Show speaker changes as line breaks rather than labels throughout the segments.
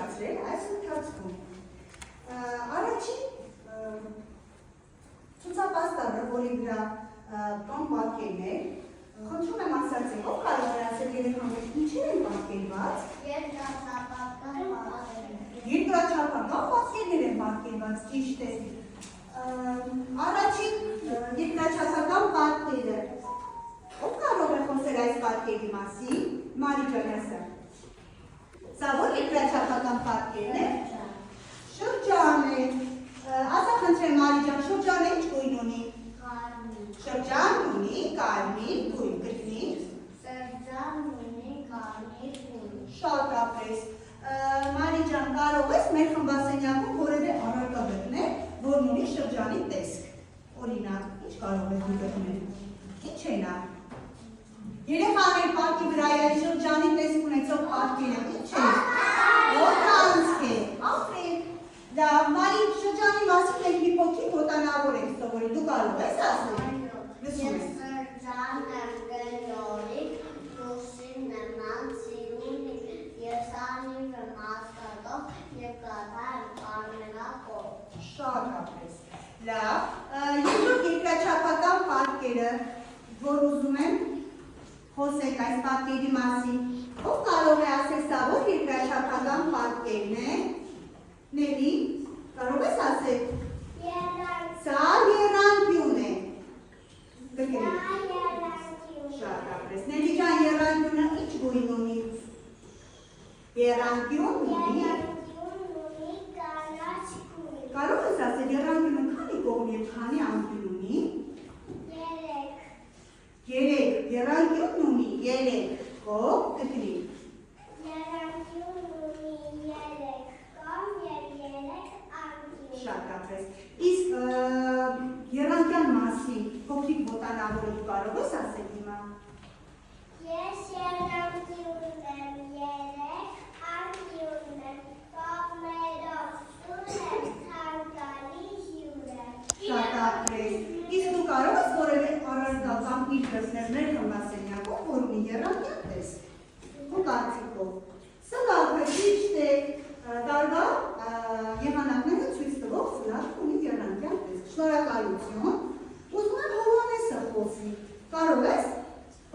իրացրել այս ընթացքում։ Առաջին ցուցապաստառը, որի վրա կան պատկերներ, խնդրում եմ ասացեք, ով կարող է ասել երեխաներ ինչեր են պատկերված։ Երկրաչափական պատկերներ են պատկերված, ճիշտ է։ Առաջին երկրաչափական պատկերը, ով կարող է խոսել այս պատկերի մասին, Մարի ջան ասա։ Սա որ երկրաչափական պատկերն է, շրջան է, ասա խնդրեմ Մարի ջան, շրջանը ինչ գույն ունի։ Շրջան ունի կարմիր գույն, կրկնի։
Շրջան ունի կարմիր գույն։
Շատապես։ Մարի ջան, կարող ես մեր խմբասենյակում որևէ առարկա գտնել, որն ունի շրջանի տեսք։ Օրինակ, ինչ կարող ես գտնել։ Ինչ է նա։ Երեխաներ պատկի վրա է շրջանի տեսք ունեցող պատկերը, ինչ է։ Ոտանցք է։ Ապրեն։ Դա Մարի շրջանի մասին մենք մի փոքր ոտանավոր ենք սովորել, դու կարող ես ասել։
Շրջանը գլորիկ, դուսի նման սիրունի, եսանի վմաստատով և կատար կարմերակով։
Շատապես։ Լավ, երկրորդ երկրաչափական պատկերը, որ ուզում եմ խոսենք այս պատկերի մասին, ով կարող է ասել սա որ երկրաչափական պատկերն է, Նելի, կարող ես ասել, սա եռանկյուն է, շատապես, Նելի ջան եռանկյունը ինչ գույն ունի, եռանկյուն ունի, կարող ես ասել եռանկյունը քանի կողմ և քանի անկյուն ունի, երեք, եռանկյունն ունի, երեք կողմ, կգրի, շատապես, իսկ եռանկյան մասին փոքրիկ ոտանավորը դու կարող ես ասել հիմա։
Ես եռանկյուն եմ, երեք անկյուն եմ, կողմերով սուր եմ, ցանկալի հյուր եմ։
Շատապես, իսկ դու կարող ես որևէ առարկա կամ իր գտնել մեր խմբասենյակում, որ ունի եռանկյան տեսք, ու կարծիքով։ Սա լավ է, ճիշտ է, տարվա եղանակները ցույց տվող սլաք ունի եռանկյան տեսք։ Շնորհակալություն։ Ուզում եմ Հովհաննեսը խոսի։ Կարող ես։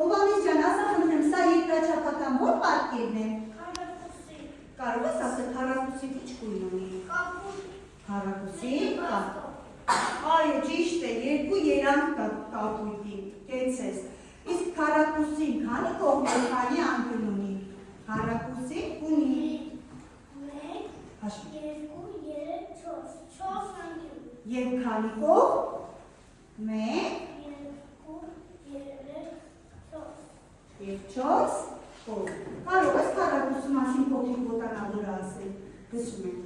Հովհաննես ջան, ասա խնդրեմ, սա երկրաչափական ո՞ր պատկերն է։
Քառակուսի։
Կարող ես ասել քառակուսի ինչ գույն ունի։ Քառակուսի կապ։ Այո, ճիշտ է, երկու երանգ կա կապույտի, կեցես։ Իսկ քառակուսին քանի կողմ և քանի անկյուն ունի։ Քառակուսին ունի։ 1, 2, 3, 4 անկյուն։ Եվ քանի կողմ։ 1, 2, 3, 4 և 4 կողմ։ Կարող ես քառակուսու մասին փոքրիկ ոտանավոր ասել։ Լսում եմ։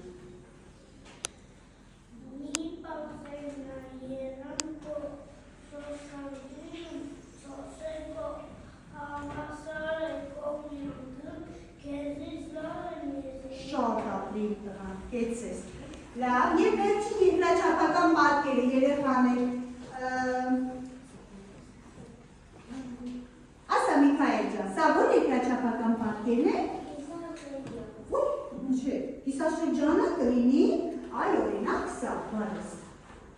Մի պարզենա երանքո, սոսանջին, սոսեկո, հավասար է կողմյունգը, կեզից լավ են եզի։
Շատ ապրիլ տղա, կեցես։ Լավ, և վերջին երկրաչափական պատկերը երեխաներ։ Ասա Միքայել ջան, սա որ երկրաչափական պատկերն է։ Ոյ, ինչ է, կիսաշրջանը կլինի, այ օրինակ սա բառս։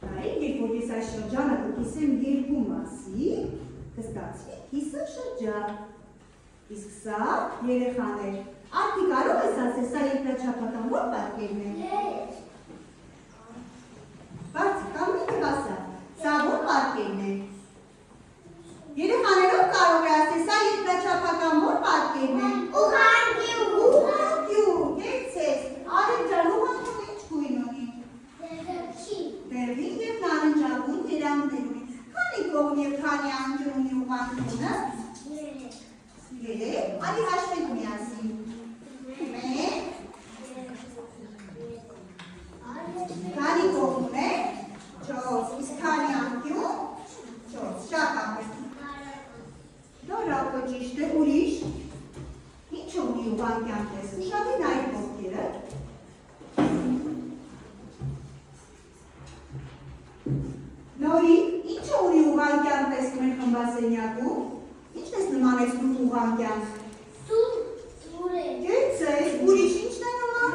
Նայեք, երբ որ ես այս շրջանը կկիսեմ երկու մասի, կստացվի կիսաշրջան։ Իսկ սա երեխաներ, արդի կարող ես ասել, սա երկրաչափական ո՞ր պատկերն է։ Բարձր, կամ մի ասա, սա ո՞ր պատկերն է։ Երեխաներով կարող է ասել, սա երկրաչափական ո՞ր պատկերն է։
Ուղղանկյուն։
Ուղղանկյուն, կեցես, Արև ջան, ուղղանկյուն ինչ գույն ունի։ Դեղին և նարնջագույն երանգներ ունի։ Քանի կողմ և քանի անկյուն ունի ուղղանկյունը։ 3, ալի հաշվենք միասին։ 1, քանի կողմ է, 4, իսկ քանի անկյուն, 4, շատ ապրես։ Դորակը ճիշտ է, ուրիշ, ինչ ունի ուղղանկյան տեսք, շատ է նայր ոտքերը։ Նորի, ինչ ունի ուղղանկյան տեսք մեր խմբասենյակում, ինչ ես նմանեցնում ուղղանկյան։
Սուր է։
Կեցես, ուրիշ ինչն է նման։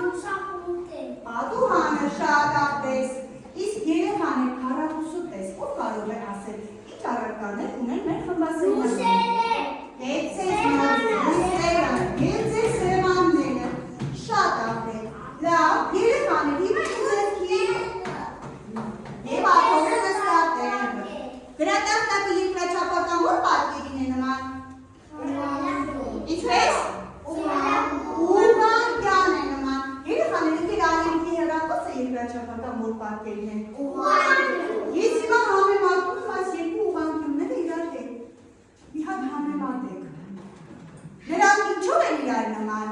Շատապես։ Իսկ երեխաներ քառակուսու պես ով կարող է ասել ինչ առարկաներ ունեն մեր խմբասերները։ Կեցես նորսերը, գեցես սեղանները, շատապես։ Լավ, երեխաներ հիմա ինձ եւ աթորը նստատեն։ Գրատախտակի երկրաչափական որ պատկերին է նման։ Ինչպես։ Ուղղանկյան է նման։ Երեխաները դեր արենքի հեռախոսը երկրաչափական որ պատկերին են։ Ես հիմա համեմատում եմ այս երկու ուղղանկյունները իրար հետ։ Մի հատ համեմատեք։ Նրանք ինչով են իրար նման։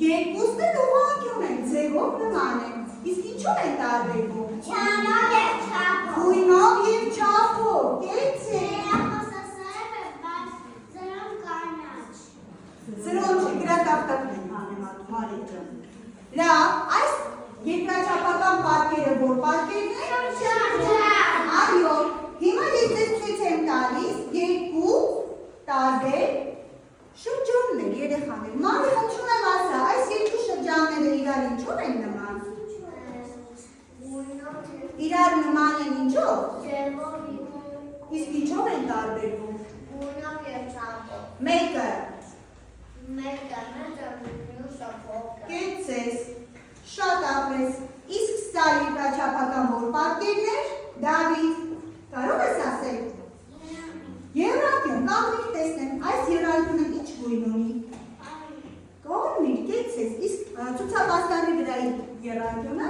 Երկուսն էլ ուղղանկյուն են, ձևով նման են։ Իսկ ինչով են տարբերվում։ Գույնով եւ չափով։ Կեցե։ Սրոն չէ, գրատախտակն են համեմատում, Հարիկ ջան։ Լավ, այս երկրաչափական պատկերը որ պատկերն է։ Այո, հիմա ես ձեզ ցույց եմ տալիս երկու տարբեր շրջաններ, երեխաներ։ Մանր հնչում եմ ասա, այս երկու շրջանները իրար ինչով են նման։ Իրար նման են ինչով։ Իսկ ինչով են տարբերվում։ Մեկը։ Կեցես, շատապես, իսկ սա երկրաչափական որ պատկերներ, Դավիթ, կարող ես ասել։ Եռանկյուն, կողմից տեսնեմ, այս եռանկյունը ինչ գույն ունի։ Կողմից, կեցես, իսկ ցուցապաստանի վրայի եռանկյունը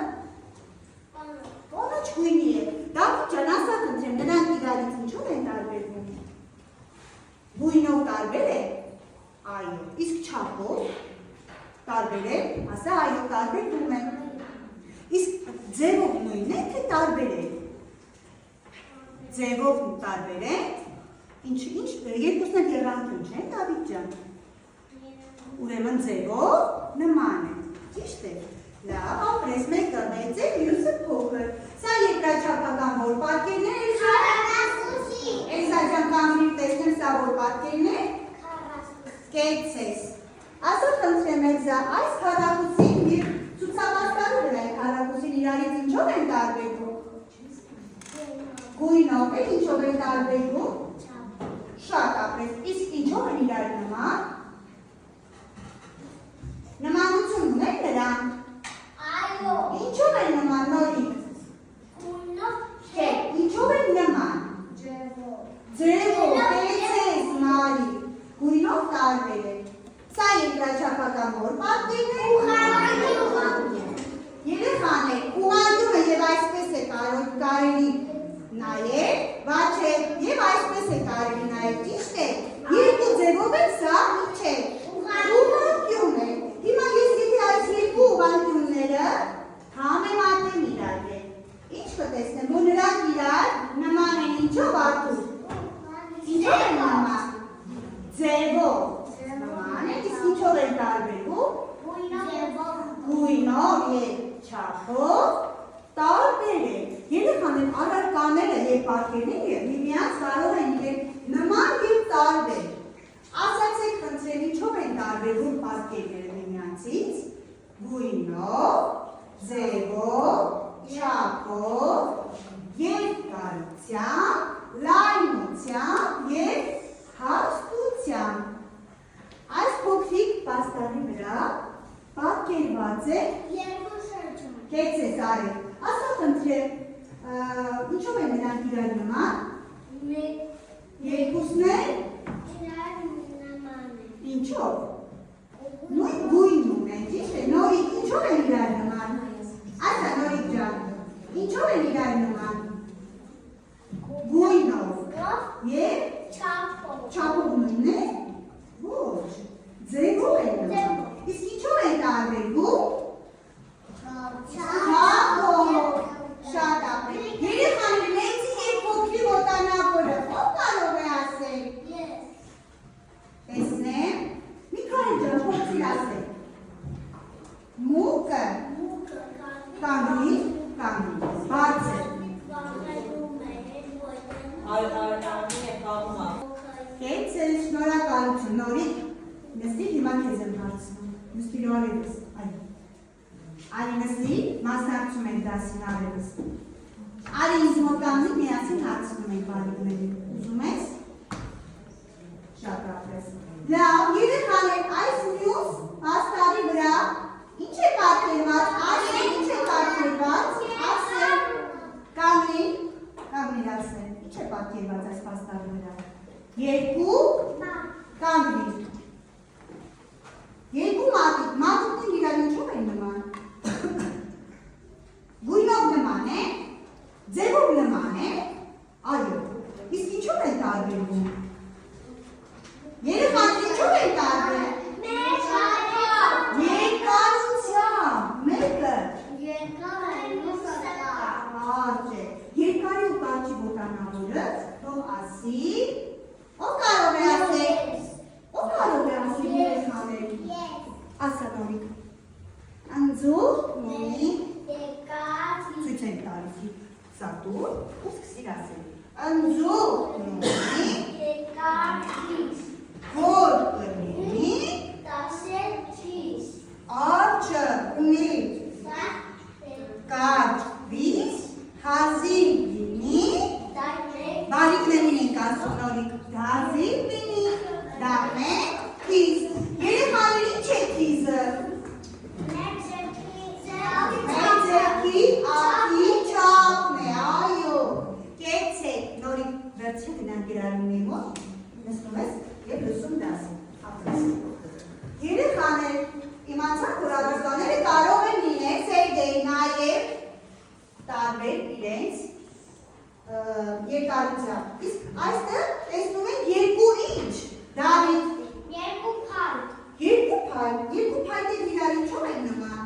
կանաչ գույնի է։ Դավիթ ջան, ասա խնդրեմ, նրանք իրարից ինչով են տարբերվում։ Գույնով տարբեր է։ Այո, իսկ չափով տարբեր է, ասա այո, տարբերվում են։ Իսկ ձևով նույնն է, թե տարբեր է։ Ձևով տարբեր է։ Ինչ, երկուսն էլ եռանկյուն չեն, Դավիթ ջան։ Ուրեմն ձևով նման է։ Ճիշտ է։ Լավ, ապրես, մեկը մեծ է, մյուսը փոքր։ Սա երկրաչափական որ պատկերն է, Էլսա ջան, կանգնիր տեսնեմ, սա որ պատկերն է։ Կեցես։ Ասա խնդրեմ Էլզա, այս քառակուսին եւ ցուցապաստանի վրա քառակուսին իրարից ինչով են տարբերվում։ Գույնով է ինչով են տարբերվում։ Շատ ապրես, իսկ ինչով են իրար նման։ Նմանություն ունեն նրանք։ Այո։ Ինչով են նման նորիկ։ Չէ, ինչով են նման։ Ձևով, կեցես Մարի։ Գույնով տարբեր է։ Սա երկրաչափական որ պատկերն է։ Երեխաներ, ուղղանկյունը եւ այսպես է կարելի նայել, բաչե եւ այսպես է կարելի նայել, ճիշտ է։ Երկու ձևով է սա ինչ է։ Ուղղանկյուն է։ Հիմա ես եթե այս երկու ուղղանկյունները համեմատեմ իրար հետ, ինչ կտեսնեմ, որ նրանք իրար նման են ինչով Արթուր։ Ինչով են նման։ Ձևով նման է, իսկ ինչով են տարբերվում։ Գույնով եւ չափով տարբեր է։ Երեխաներ առարկաները եւ պատկերները միմյանց կարող են լինել նման եւ տարբեր։ Ասացեք խնդրեմ ինչով են տարբերվում պատկերները միմյանցից։ Գույնով, ձևով, չափով, երկարությամբ, լայնությամբ եւ հաստությամբ։ Այս փոքրիկ պաստանի վրա պատկերված է երկու շրջան։ Կեցես արեք։ Ասա խնդրեմ, ինչով են նրանք իրար նման։ Երկուսն էլ ինչով։ Նույն գույն ունեն, ճիշտ է, նորիկ ինչով են իրար նման։ Ասա նորիկ ջան, ինչով են իրար նման։ Գույնով եւ չափով նույնն է։ Ոչ, ձևով են նման։ Իսկ ինչով են տարբերվում։ Չափով։ Շատ ապրել։ Երեխաներ մեծի եւ փոքրի ոտանավորը ո՞վ կարող է ասել։ Ես։ Տեսնեմ։ Միքայել ջան, փորձիր ասել։ Մուկը։ Կանգնի, բարձր։ Կեցել, շնորհակալություն, նորիկ նստիր հիմա քեզ եմ հարցնում։ Նստիր արևս, այո։ Արինսի մասնակցում ենք դասին արևս։ Արի ինձ մոտ կանգնի միասին հարցնում ենք բալիկներին։ Ուզում ես։ Շատ ապրես։ Լավ, երեխաներ, այս մյուս պաստարի վրա ինչ է պատկերված, Արին ինչ է պատկերված, ասել, կանգնի ասել, ինչ է պատկերված այս պաստարի վրա, երկու, կանգնի, երկու մատուկն իրար ինչով են նման, գույնով նման է, ձևով նման է, այո, իսկ ինչով են տարբերվում, երեխաներ ինչով են տարբերվում, երկարությամբ, մեկը կարճ է, երկարի ու կարճի ոտանավորը, թող ասի, ով կարող է ասել, երեխաներ, ասա նորիկ, անձուր, նորի, ցույց են տալիս, սատուր, ու սկսիր ասել, անձուր, նորի, որ կլինի, արջը ունի, կարճ վիզ, հազիվ լինի, բալիկներին ենք ասում նորիկ, հազիվ լինի, դա մեկ քիզ, երեխաներ ինչ է քիզը, մեծեքի ակի չափն է, այո, կեցեք, նորիկ վերցի գնանք իրարունի մոտ, նստում ես և լսում դասին, ապրես, երեխաներ, իմացան, որ առասկաները կարող են լինել սերդեի նաև տարբեր իրենց երկարությամբ, իսկ այստեղ տեսնում ենք երկու ինչ, Դավիթ, երկու փայտեր իրար ինչով են նման,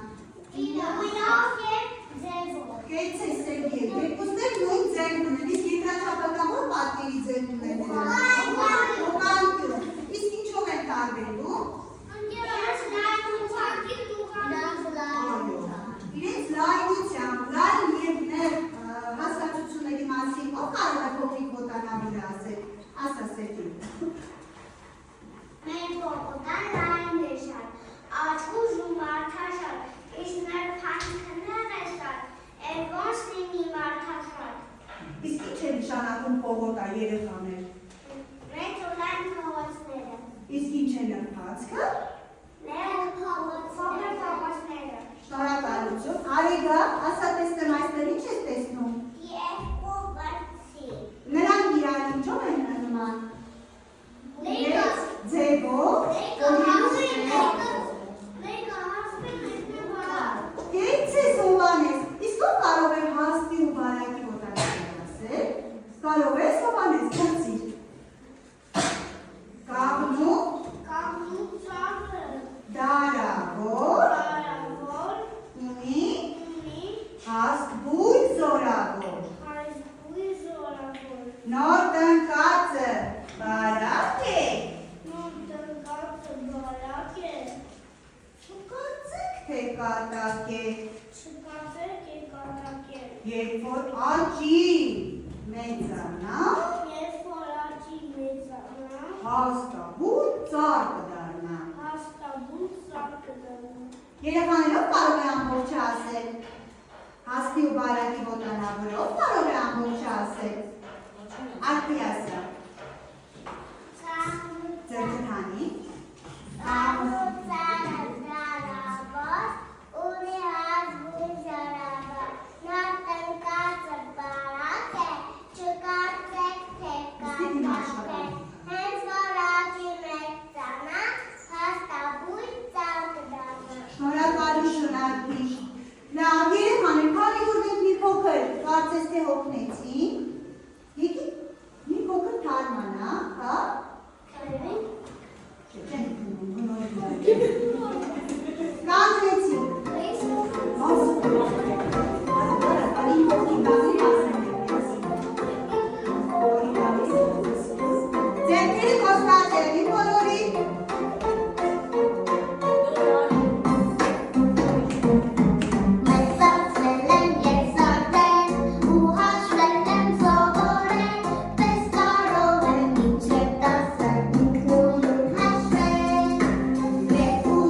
կեցեք սերդի, երկուսներ նույն ձևն ունեն, իսկ երկրաչափական որ պատկերի ձևն ունեն, իսկ ինչով են տարբերվում, իրենց լայնությամբ, լայն և նեղ հասկացությունների մասին, ով կարող է փոքրիկ ոտանավորը ասել, ասա Սերգի։
Մեր ոտան լայն է շատ, աչքուժ ու մարդաշատ, իսկ մեր փանքներ է շատ, ոնց լինի մարդաշատ։
Իսկ ինչ է նշանակում փողոտա երեխաներ։
Մեծ ու լայն փողոցները։
Իսկ ինչ է նրբացքը։
Փոքր փողոցները։
Շնորհակալություն։ Արեգա, ասա տեսնեմ այստեղ ինչ ես տեսնում։
Երկու բարձի։
Նրանք իրար ինչով են նման։ Ձևով։ Կեցես Հովանես, իսկ ով կարող է հաստի ու բարակի ոտանավորը ասել, կարող ես Հովանես, գործիր, կաղնու,
ծաղը,
դարավոր, ունի, հաստ բույր զորավոր, նոր տնկածը բարակ է, չկացեք թե կատակ է, երբ որ աճի մեծանա, հաստաբուր ծառ կդառնա։ Երեխաներով կարող է ամբողջը ասել, հաստի ու բարակի ոտանավորով կարող է ամբողջը ասել, արդի ասա, ձերքթանի, շնորհակալություն արդի, լավ երեխաներ, քանի որ մենք մի փոքր կարծես թե հոգնեցին, եկի մի փոքր թարմանա, հա? Կանգնեցին։ Ձերքերը կոսկացել, մի բոլորի։
Let's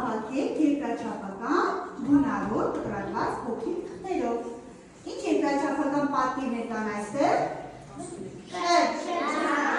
հավաքեք երկրաչափական գունավոր կտրատված փոքրիկ թղթերով։ Ինչ երկրաչափական պատկերներ կան այստեղ։ Շրջան,